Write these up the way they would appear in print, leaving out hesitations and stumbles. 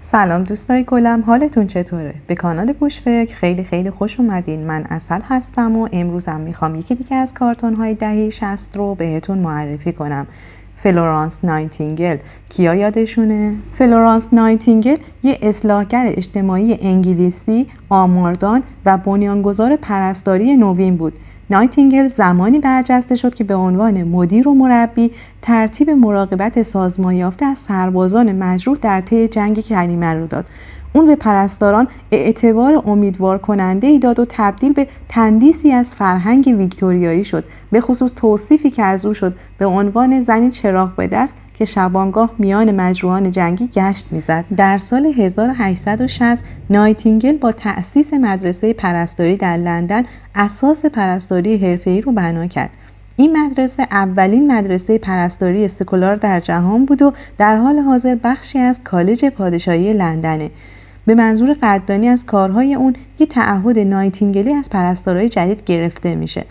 سلام دوستای گلم، حالتون چطوره؟ به کانال بوشفکر خیلی خوش اومدین. من عسل هستم و امروزم میخوام یکی دیگه از کارتون های دهه 60 رو بهتون معرفی کنم. فلورانس نایتینگل. کیا یادشونه؟ فلورانس نایتینگل یه اصلاحگر اجتماعی انگلیسی، آماردان و بنیانگذار پرستاری نوین بود. نایتینگل زمانی برجسته شد که به عنوان مدیر و مربی ترتیب مراقبت سازمان یافته از سربازان مجروح در طی جنگ کریمه رو داد. اون به پرستاران اعتبار امیدوار کننده ای داد و تبدیل به تندیسی از فرهنگ ویکتوریایی شد، به خصوص توصیفی که از او شد به عنوان زنی چراغ به دست که شبانگاه میان مجروحان جنگی گشت میزد. در سال 1860 نایتینگل با تأسیس مدرسه پرستاری در لندن اساس پرستاری حرفه‌ای رو بنا کرد. این مدرسه اولین مدرسه پرستاری سکولار در جهان بود و در حال حاضر بخشی از کالج پادشاهی لندنه. به منظور قدردانی از کارهای اون یک تعهد نایتینگلی از پرستارای جدید گرفته میشه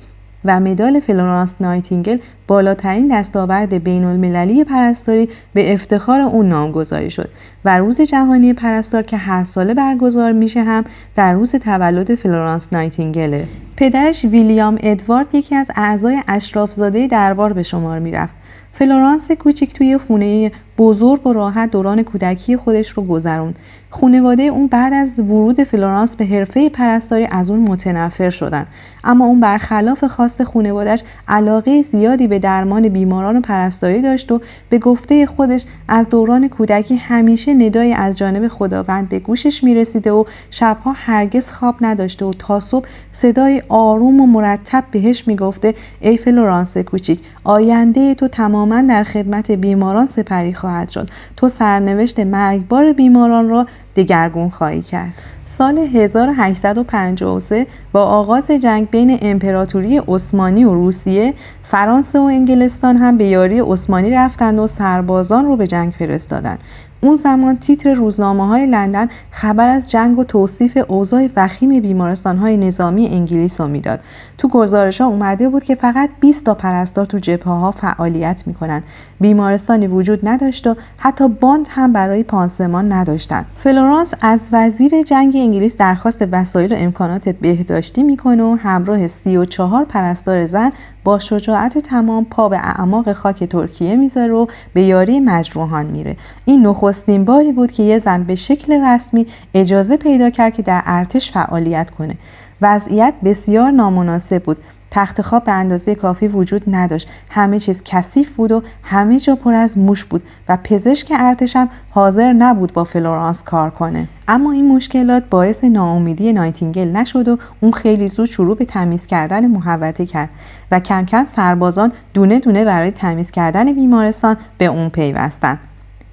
و مدال فلورانس نایتینگل بالاترین دستاورد بین المللی پرستاری به افتخار اون نامگذاری شد و روز جهانی پرستار که هر ساله برگزار میشه هم در روز تولد فلورانس نایتینگله. پدرش ویلیام ادوارد یکی از اعضای اشرافزاده دربار به شمار میرفت. فلورانس کوچیک توی خونه بزرگ و راحت دوران کودکی خودش رو گذروند. خانواده اون بعد از ورود فلورانس به حرفه پرستاری از اون متنفر شدن، اما اون برخلاف خواست خانواده‌اش علاقه زیادی به درمان بیماران و پرستاری داشت و به گفته خودش از دوران کودکی همیشه ندایی از جانب خداوند به گوشش میرسیده و شبها هرگز خواب نداشته و تا صبح صدای آروم و مرتب بهش میگفته ای فلورانس کوچیک، آینده تو تماما در خدمت بیماران سپری خواهد شد. تو سرنوشت مرگبار بیماران را دگرگون خواهی کرد. سال 1853 با آغاز جنگ بین امپراتوری عثمانی و روسیه، فرانسه و انگلستان هم به یاری عثمانی رفتند و سربازان رو به جنگ فرستادند. اون زمان تیتر روزنامه‌های لندن خبر از جنگ و توصیف اوضاع وخیم بیمارستان‌های نظامی انگلیس رو میداد. تو گزارش‌ها اومده بود که فقط 20 تا پرستار تو جبهه‌ها فعالیت می‌کنن. بیمارستانی وجود نداشت و حتی باند هم برای پانسمان نداشتن. فلورانس از وزیر جنگ انگلیس درخواست وسایل و امکانات بهداشتی میکنه و همراه 34 پرستار زن با شجاعت تمام پا به اعماق خاک ترکیه میذاره و به یاری مجروحان میره. این نخستین باری بود که یه زن به شکل رسمی اجازه پیدا کرد که در ارتش فعالیت کنه. وضعیت بسیار نامناسب بود. تخت خواب به اندازه کافی وجود نداشت. همه چیز کثیف بود و همه جا پر از موش بود و پزشک ارتشم حاضر نبود با فلورانس کار کنه. اما این مشکلات باعث ناامیدی نایتینگل نشد و اون خیلی زود شروع به تمیز کردن محوطه کرد و کم کم سربازان دونه دونه برای تمیز کردن بیمارستان به اون پیوستن.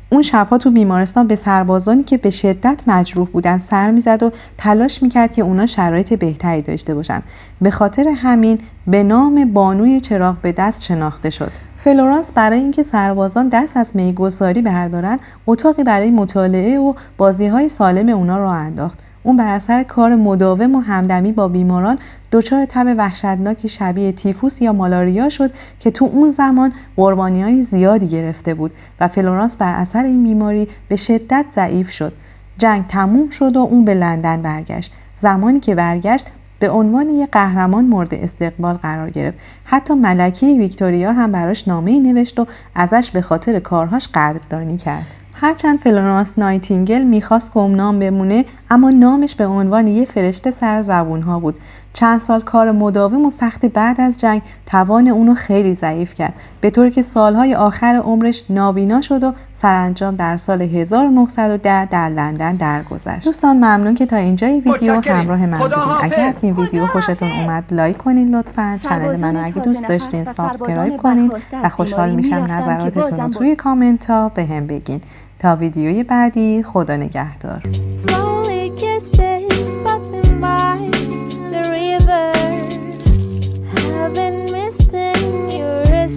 اون شبها تو بیمارستان به سربازانی که به شدت مجروح بودن سر میزد و تلاش میکرد که اونا شرایط بهتری داشته باشن. به خاطر همین به نام بانوی چراغ به دست شناخته شد. فلورانس برای اینکه سربازان دست از میگساری بردارن، اتاقی برای مطالعه و بازی‌های سالم اونا راه انداخت. اون بر اثر کار مداوم و همدمی با بیماران دچار تب وحشتناکی شبیه تیفوس یا مالاریا شد که تو اون زمان قربانی‌های زیادی گرفته بود و فلورانس بر اثر این بیماری به شدت ضعیف شد. جنگ تموم شد و اون به لندن برگشت. زمانی که برگشت به عنوان یک قهرمان مورد استقبال قرار گرفت. حتی ملکه ویکتوریا هم براش نامه‌ای نوشت و ازش به خاطر کارهاش قدردانی کرد. هرچند فلورانس نایتینگل میخواست گمنام بمونه، اما نامش به عنوان یه فرشته سر زبونها بود. چند سال کار مداوم و سخت بعد از جنگ توان اونو خیلی ضعیف کرد، به طوری که سالهای آخر عمرش نابینا شد و سرانجام در سال 1910 در لندن درگذشت. دوستان ممنون که تا اینجای ویدیو همراه من بودین. اگه از این ویدیو خوشتون اومد لایک کنین لطفاً. کانال منو اگه دوست داشتین سابسکرایب کنین و خوشحال میشم نظراتتون رو توی کامنت ها بهم بگین. تا ویدیوی بعدی، خدا نگهدار.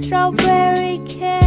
Strawberry cake.